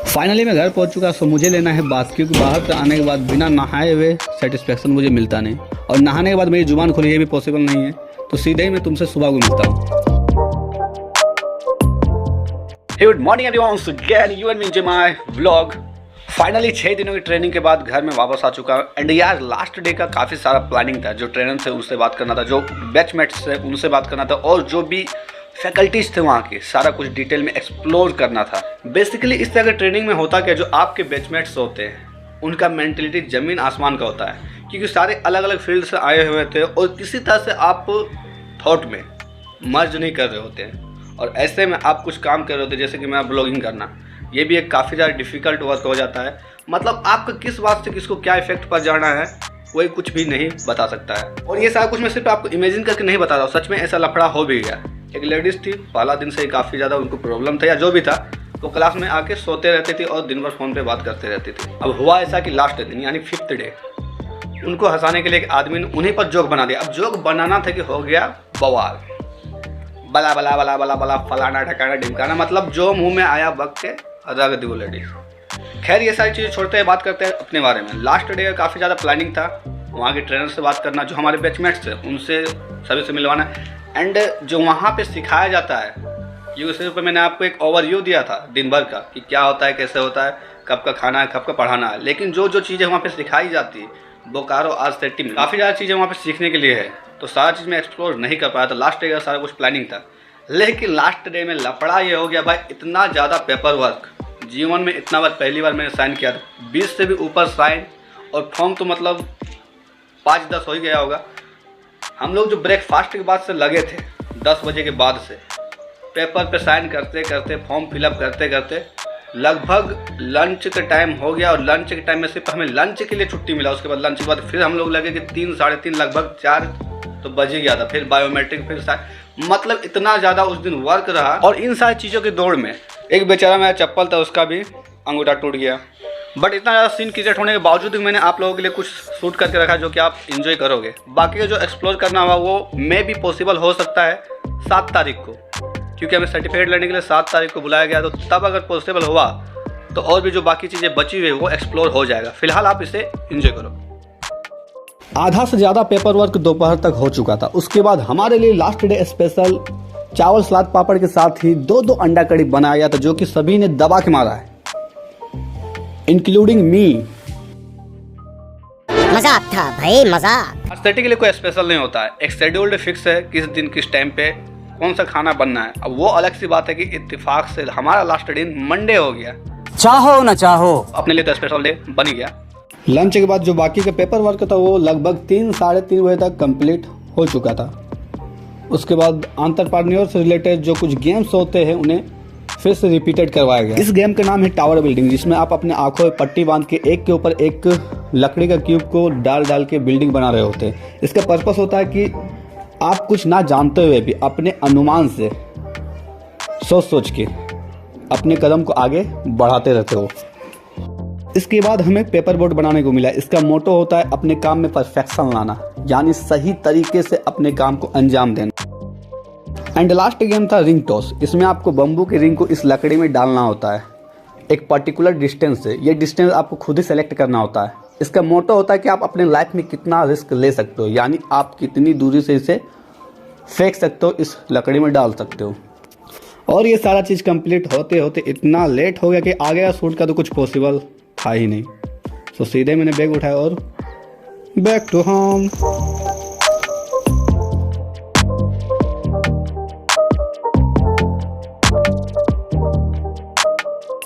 Finally मैं घर पहुंच चुका। सो मुझे लेना है बाथ, क्योंकि बाहर से आने के बाद बिना नहाए हुए सेटिस्फेक्शन मुझे मिलता नहीं, और नहाने के बाद मेरी जुबान खुली, ये भी पॉसिबल नहीं है। तो सीधे ही मैं तुमसे सुबह को मिलता हूँ। Good morning everyone, once again you and me in my vlog। Finally 6 दिनों की ट्रेनिंग के बाद घर में वापस आ चुका हूँ। एंड यार लास्ट डे का काफ़ी सारा प्लानिंग था। जो ट्रेनर थे उनसे बात करना था, जो बैचमेट्स थे उनसे बात करना था, और जो भी फैकल्टीज थे वहाँ के, सारा कुछ डिटेल में एक्सप्लोर करना था। बेसिकली इस तरह के ट्रेनिंग में होता क्या, जो आपके बैचमेट्स होते हैं उनका मेंटलिटी ज़मीन आसमान का होता है, क्योंकि सारे अलग अलग फील्ड से आए हुए थे और किसी तरह से आप थॉट में मर्ज नहीं कर रहे होते हैं। और ऐसे में आप कुछ काम कर रहे होते, जैसे कि मैं ब्लॉगिंग करना, ये भी एक काफ़ी ज़्यादा डिफ़िकल्ट वर्क हो जाता है। मतलब आपका किस बात से किसको क्या इफेक्ट पर जाना है कोई कुछ भी नहीं बता सकता है। और ये सारा कुछ मैं सिर्फ आपको इमेजिन करके नहीं बता रहा हूँ, सच में ऐसा लफड़ा हो भी गया। एक लेडीज़ थी, पहला दिन से ही काफ़ी ज़्यादा उनको प्रॉब्लम था या जो भी था, तो क्लास में आके सोते रहती थी और दिन भर फ़ोन पे बात करते रहती थी। अब हुआ ऐसा कि लास्ट दिन यानी 5th डे उनको हंसाने के लिए एक आदमी ने उन्हीं पर जोक बना दिया। अब जोक बनाना था कि हो गया बवाल, बला बला बला बला बला फलाना ठकाना ढिमकाना, मतलब जो मुंह में आया बक के रग दी वो लेडीज। खैर ये सारी चीज़ें छोड़ते हैं, बात करते हैं अपने बारे में। लास्ट डे का काफ़ी ज़्यादा प्लानिंग था, वहाँ के ट्रेनर से बात करना, जो हमारे बैचमेट्स थे उनसे सभी से मिलवाना, एंड जो वहाँ पे सिखाया जाता है, ये सिर्फ मैंने आपको एक ओवरव्यू दिया था दिन भर का कि क्या होता है, कैसे होता है, कब का खाना है, कब का पढ़ाना है। लेकिन जो जो चीज़ें वहाँ पे सिखाई जाती है, बोकारो आज सेट्टी में काफ़ी ज़्यादा चीज़ें वहाँ पे सीखने के लिए है, तो सारा चीज़ मैं एक्सप्लोर नहीं कर पाया था। लास्ट डे का सारा कुछ प्लानिंग था, लेकिन लास्ट डे में लफड़ा ये हो गया भाई, इतना ज़्यादा पेपर वर्क जीवन में इतना बार पहली बार मैंने साइन किया था। 20 से भी ऊपर साइन, और फॉर्म तो मतलब 5-10 हो ही गया होगा। हम लोग जो ब्रेकफास्ट के बाद से लगे थे, 10 बजे के बाद से पेपर पे साइन करते करते, फॉर्म फिलअप करते करते लगभग लंच का टाइम हो गया। और लंच के टाइम में सिर्फ हमें लंच के लिए छुट्टी मिला। उसके बाद लंच के बाद फिर हम लोग लगे कि 3, साढ़े 3, लगभग 4 तो बज ही गया था। फिर बायोमेट्रिक, फिर मतलब इतना ज़्यादा उस दिन वर्क रहा। और इन सारी चीज़ों की दौड़ में एक बेचारा मेरा चप्पल था, उसका भी अंगूठा टूट गया। बट इतना ज़्यादा सीन क्रिएट होने के बावजूद मैंने आप लोगों के लिए कुछ शूट करके रखा, जो कि आप इन्जॉय करोगे। बाकी का जो एक्सप्लोर करना हुआ वो मे भी पॉसिबल हो सकता है 7 तारीख को, क्योंकि हमें सर्टिफिकेट लेने के लिए 7 तारीख को बुलाया गया। तो तब अगर पॉसिबल हुआ तो और भी जो बाकी चीज़ें बची हुई वो एक्सप्लोर हो जाएगा। फिलहाल आप इसे इन्जॉय करो। आधा से ज़्यादा पेपर वर्क दोपहर तक हो चुका था। उसके बाद हमारे लिए लास्ट डे स्पेशल चावल सलाद पापड़ के साथ ही 2 अंडा कड़ी बनाया गया था, जो कि सभी ने दबा के मारा है, इंक्लूडिंग मी। मजाक था भाई, मजाक। एस्थेटिक के लिए कोई स्पेशल नहीं होता है, एक शेड्यूल्ड फिक्स है किस दिन किस टाइम पे कौन सा खाना बनना है। अब वो अलग सी बात है कि इत्तेफाक से हमारा लास्ट दिन मंडे हो गया। चाहो न चाहो अपने लिए तो स्पेशल डे बन ही गया। लंच के बाद जो बाकी का पेपर वर्क था वो लगभग 3, साढ़े 3 बजे तक कंप्लीट हो चुका था। उसके बाद एंटरप्रेन्योर से रिलेटेड जो कुछ गेम्स होते हैं उन्हें फिर से रिपीटेड करवाया गया। इस गेम का नाम है टावर बिल्डिंग, जिसमें आप अपने आंखों में पट्टी बांध के एक के ऊपर एक लकड़ी का क्यूब को डाल डाल के बिल्डिंग बना रहे होते हैं। इसका पर्पस होता है कि आप कुछ ना जानते हुए भी अपने अनुमान से सोच के अपने कदम को आगे बढ़ाते रहते हो। इसके बाद हमें पेपर बोर्ड बनाने को मिला। इसका मोटो होता है अपने काम में परफेक्शन लाना, यानी सही तरीके से अपने काम को अंजाम देना। एंड लास्ट गेम था रिंग टॉस। इसमें आपको बम्बू की रिंग को इस लकड़ी में डालना होता है एक पर्टिकुलर डिस्टेंस से। ये डिस्टेंस आपको खुद ही सेलेक्ट करना होता है। इसका मोटो होता है कि आप अपने लाइफ में कितना रिस्क ले सकते हो, यानी आप कितनी दूरी से इसे फेंक सकते हो, इस लकड़ी में डाल सकते हो। और ये सारा चीज़ कंप्लीट होते होते इतना लेट हो गया कि आगे का शूट का तो कुछ पॉसिबल था ही नहीं। तो सीधे मैंने बैग उठाया और बैक टू होम।